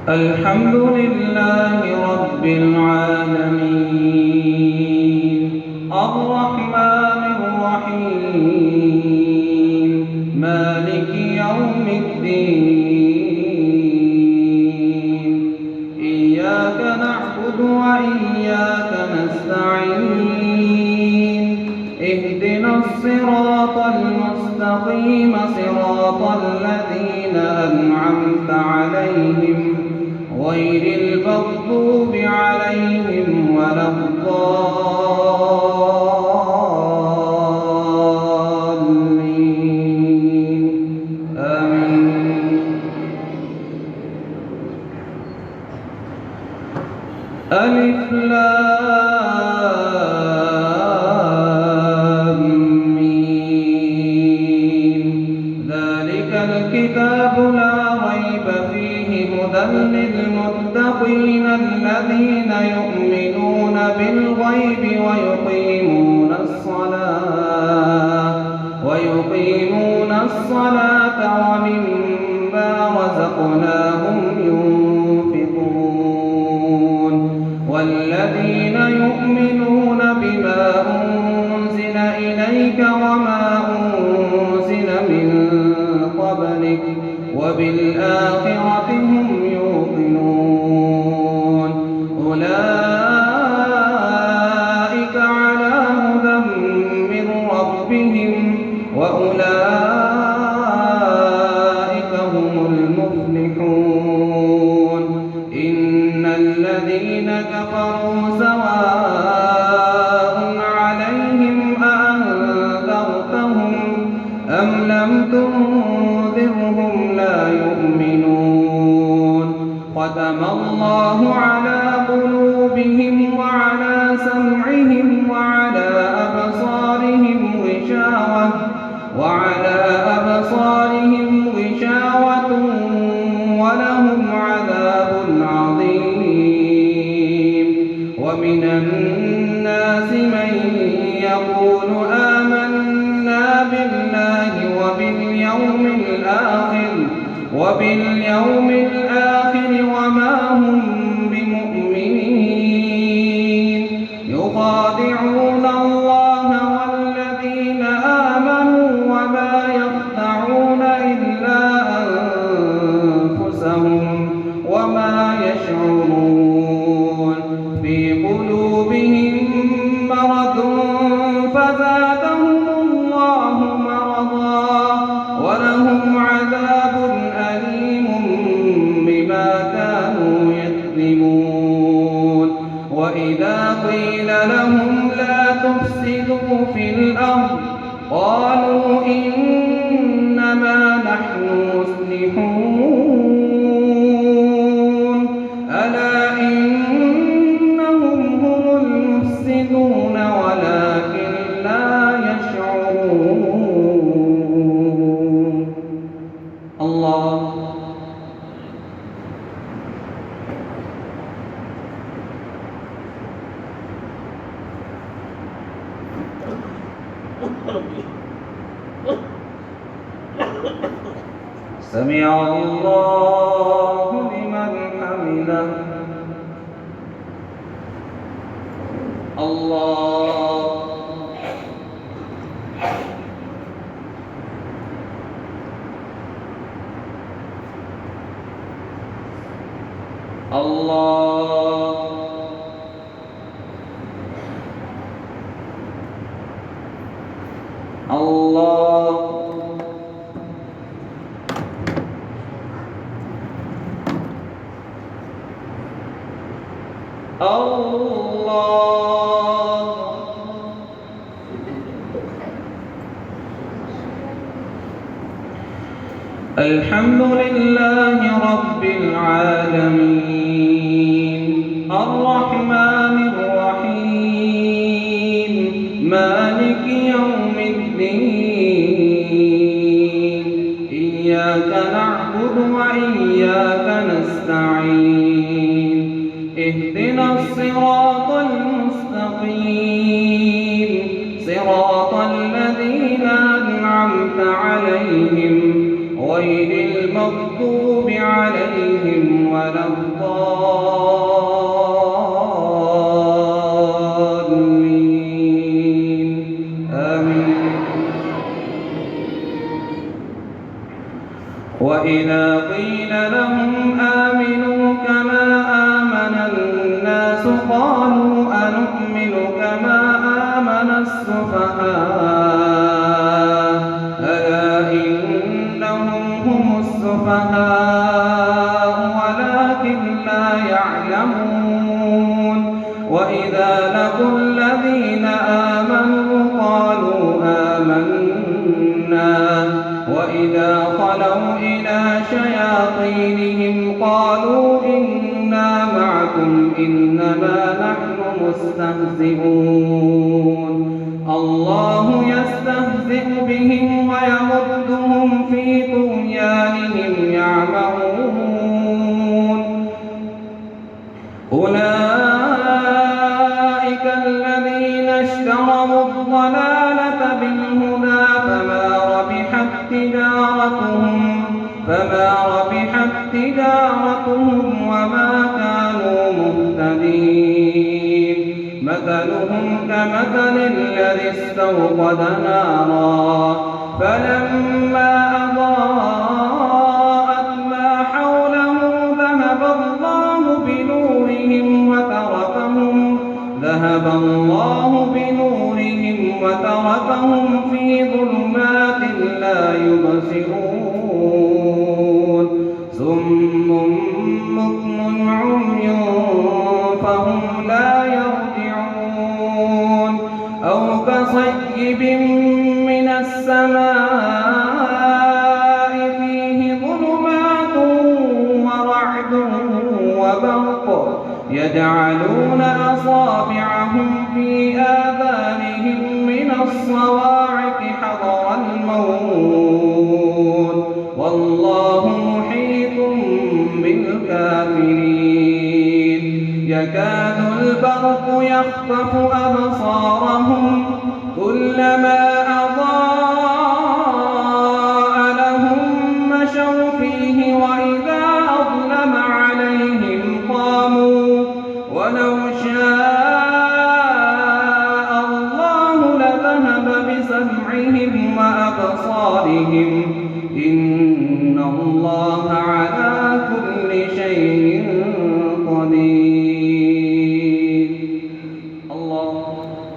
الحمد لله رب العالمين الرحمن الرحيم مالك يوم الدين إياك نعبد وإياك نستعين اهدنا الصراط المستقيم صراط الذين أنعمت عليهم غير المغضوب عليهم ولا الضالين آمين. ألف لام ميم ذلك الكتاب لا ريب فيه هدى للمتقين الذين يؤمنون بالغيب ويقيمون الصلاة ومما رزقناهم ينفقون والذين يؤمنون بما أنزل إليك وما أنزل من قبلك وبالآخرة هم يوقنون أولئك على هدى من ربهم وأولئك هم المفلحون إن الذين كفروا سواء عليهم أأنذرتهم أم لم تنذرهم لا يؤمنون ختم الله على قلوبهم وعلى سمعهم وعلى أبصارهم غشاوة ولهم عذاب عظيم ومن الناس من يقول آمنا بالله وباليوم الآخر وما هم بمؤمنين يخادعون الله والذين آمنوا وما يخدعون إلا أنفسهم وما يشعرون في قلوبهم مرض فزادهم الله مرضا ولهم عذاب أليم بما كانوا يكذبون وإذا قيل لهم لا تفسدوا في الأرض قالوا إنما نحن مصلحون ألا إنهم هم المفسدون ولكن لا يشعرون. الله سمع الله لمن حمده الله الله الله الله الحمد لله رب العالمين الرحمن الرحيم مالك يوم الدين إياك نعبد وإياك نستعين اهدنا الصراط المستقيم صراط الذين أنعمت عليهم غير المغضوب عليهم ولا الضالين آمين. وإذا قيل لهم آمنوا كما آمن الناس قالوا أنؤمن كما آمن السفهاء ألا إنهم هم السفهاء ولكن لا يعلمون. وإذا لقوا الذين آمنوا قالوا آمنا وإذا خلوا إلى شياطينهم قالوا إنا معكم إنما نحن مستهزئون. الله يستهزئ بهم ويمدهم في طغيانهم يعمهون. أولئك الذين اشتروا الضلالة بالهدى فما ربحت تجارتهم وما كانوا مهتدين. مثلهم كمثل الذي استوقد نارا فلما أضاءت ما حوله ذهب الله بنورهم وتركهم في ظلمات لا يبصرون. صم بكم عمي فهم لا يرجعون. أو كصيب من السماء فيه ظلمات ورعد وبرق يجعلون أصابعهم في آذانهم من الصواعق حذر الموت والله محيط بالكافرين. يكاد البرق يخطف أبصارهم كلما أضاء لهم مشوا فيه وإذا أظلم عليهم قاموا ولو شاء الله لذهب بسمعهم وأبصارهم إن الله على كل شيء